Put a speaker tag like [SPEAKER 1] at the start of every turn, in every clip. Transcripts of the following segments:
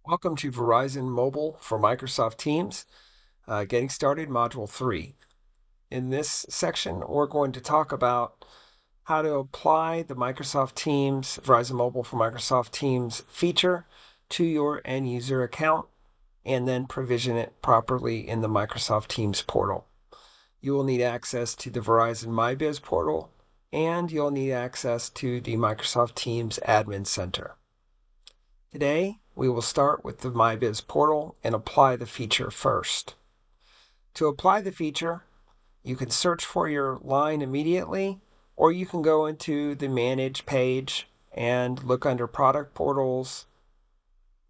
[SPEAKER 1] Welcome to Verizon Mobile for Microsoft Teams. Getting started, Module 3. In this section, we're going to talk about how to apply the Microsoft Teams, Verizon Mobile for Microsoft Teams feature to your end user account and then provision it properly in the Microsoft Teams portal. You will need access to the Verizon mybiz portal, and you'll need access to the Microsoft Teams Admin Center. Today, we will start with the mybiz portal and apply the feature first. To apply the feature, you can search for your line immediately, or you can go into the Manage page and look under Product Portals,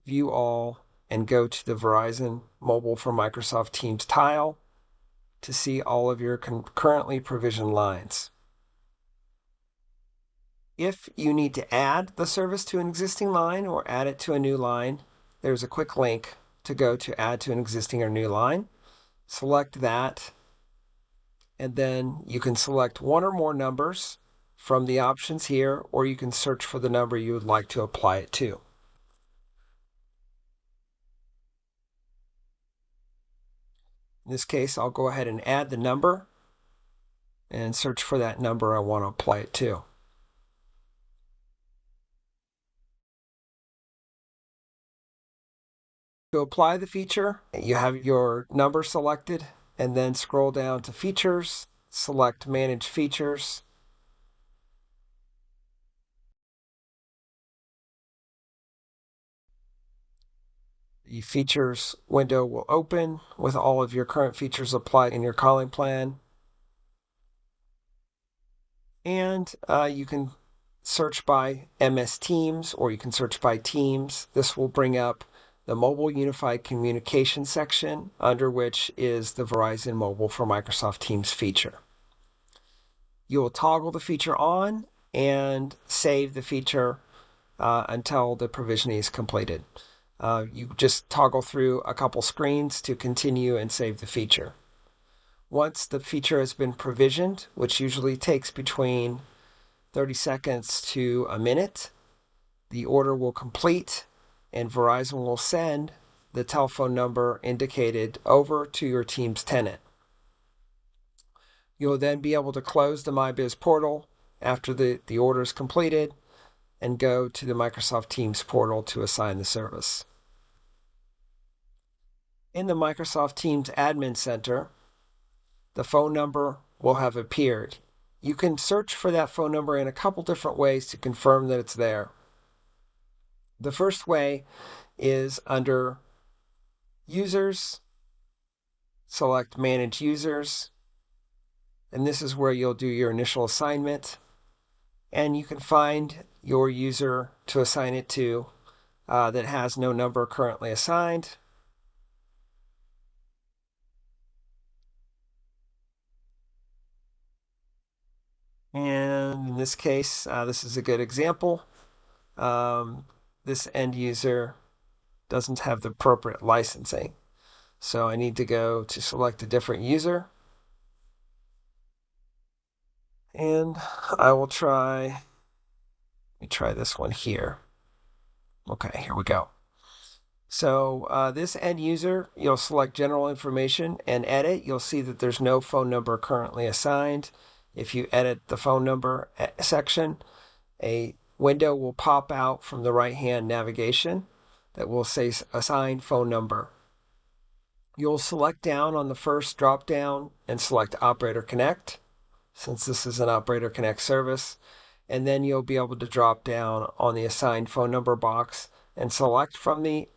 [SPEAKER 1] View All, and go to the Verizon Mobile for Microsoft Teams tile to see all of your currently provisioned lines. If you need to add the service to an existing line or add it to a new line, there's a quick link to go to add to an existing or new line. Select that, and then you can select one or more numbers from the options here, or you can search for the number you would like to apply it to. In this case, I'll go ahead and add the number and search for that number I want to apply it to. To apply the feature, you have your number selected, and then scroll down to Features, select Manage Features. The Features window will open with all of your current features applied in your calling plan. And you can search by MS Teams, or you can search by Teams. This will bring up the Mobile Unified Communication section, under which is the Verizon Mobile for Microsoft Teams feature. You will toggle the feature on and save the feature until the provisioning is completed. You just toggle through a couple screens to continue and save the feature. Once the feature has been provisioned, which usually takes between 30 seconds to a minute, the order will complete and Verizon will send the telephone number indicated over to your Teams tenant. You'll then be able to close the mybiz portal after the order is completed and go to the Microsoft Teams portal to assign the service. In the Microsoft Teams Admin Center, the phone number will have appeared. You can search for that phone number in a couple different ways to confirm that it's there. The first way is under Users, select Manage Users, and this is where you'll do your initial assignment, and you can find your user to assign it to that has no number currently assigned. And in this case, this is a good example. This end user doesn't have the appropriate licensing. So I need to go to select a different user. And I will let me try this one here. Okay, here we go. So this end user, you'll select general information and edit. You'll see that there's no phone number currently assigned. If you edit the phone number section, a window will pop out from the right-hand navigation that will say Assign Phone Number. You'll select down on the first drop-down and select Operator Connect, since this is an Operator Connect service, and then you'll be able to drop down on the Assigned Phone Number box and select from the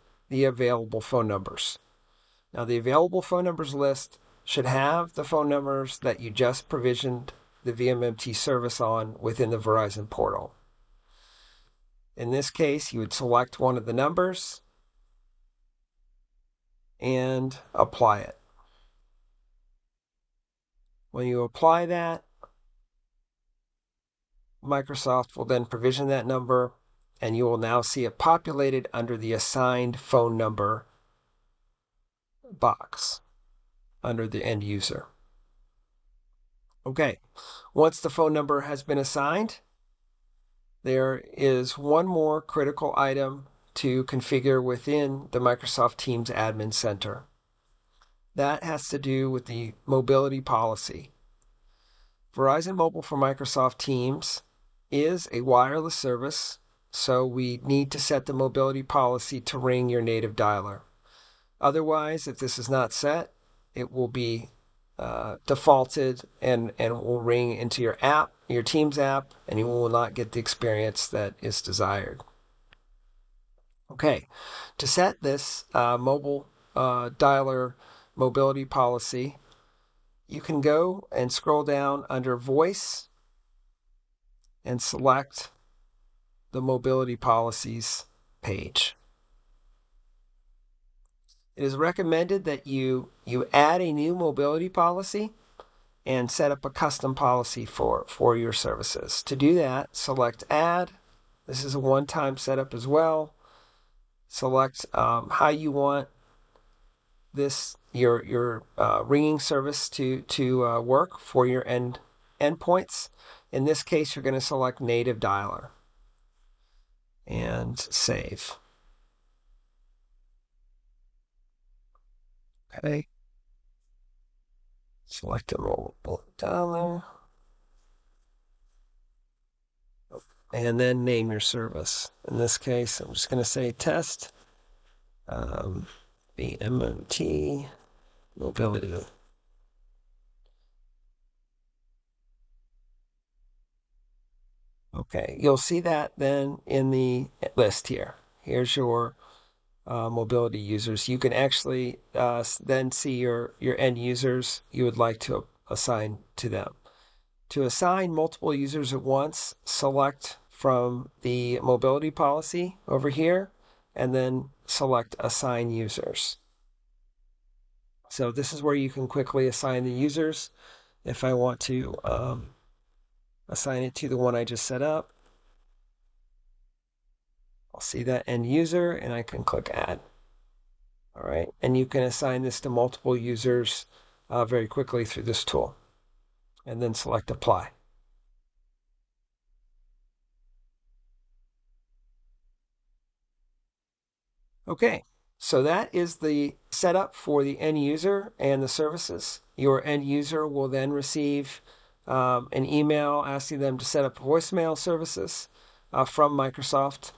[SPEAKER 1] available phone numbers. Now, the available phone numbers list should have the phone numbers that you just provisioned the VMMT service on within the Verizon portal. In this case, you would select one of the numbers and apply it. When you apply that, Microsoft will then provision that number, and you will now see it populated under the Assigned Phone Number box under the end user. Okay, once the phone number has been assigned, there is one more critical item to configure within the Microsoft Teams Admin Center. That has to do with the mobility policy. Verizon Mobile for Microsoft Teams is a wireless service, so we need to set the mobility policy to ring your native dialer. Otherwise, if this is not set, it will be defaulted and will ring into your app, your Teams app, and you will not get the experience that is desired. Okay, to set this mobile dialer mobility policy, you can go and scroll down under Voice and select the Mobility Policies page. It is recommended that you add a new mobility policy and set up a custom policy for your services. To do that, select Add. This is a one-time setup as well. Select how you want this your ringing service to work for your endpoints. In this case, you're going to select native dialer and save. Okay. Select a mobile dialer. And then name your service. In this case, I'm just going to say test BMT mobility. Okay, you'll see that then in the list here. Here's your mobility users. You can actually then see your end users you would like to assign to them. To assign multiple users at once, select from the mobility policy over here, and then select Assign Users. So this is where you can quickly assign the users. If I want to assign it to the one I just set up, I'll see that end user, and I can click Add. All right, and you can assign this to multiple users very quickly through this tool, and then select Apply. Okay, so that is the setup for the end user and the services. Your end user will then receive an email asking them to set up voicemail services from Microsoft,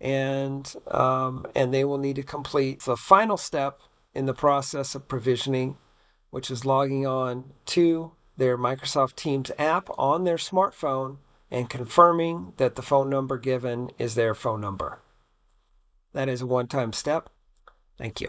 [SPEAKER 1] and they will need to complete the final step in the process of provisioning, which is logging on to their Microsoft Teams app on their smartphone and confirming that the phone number given is their phone number. That is a one-time step. Thank you.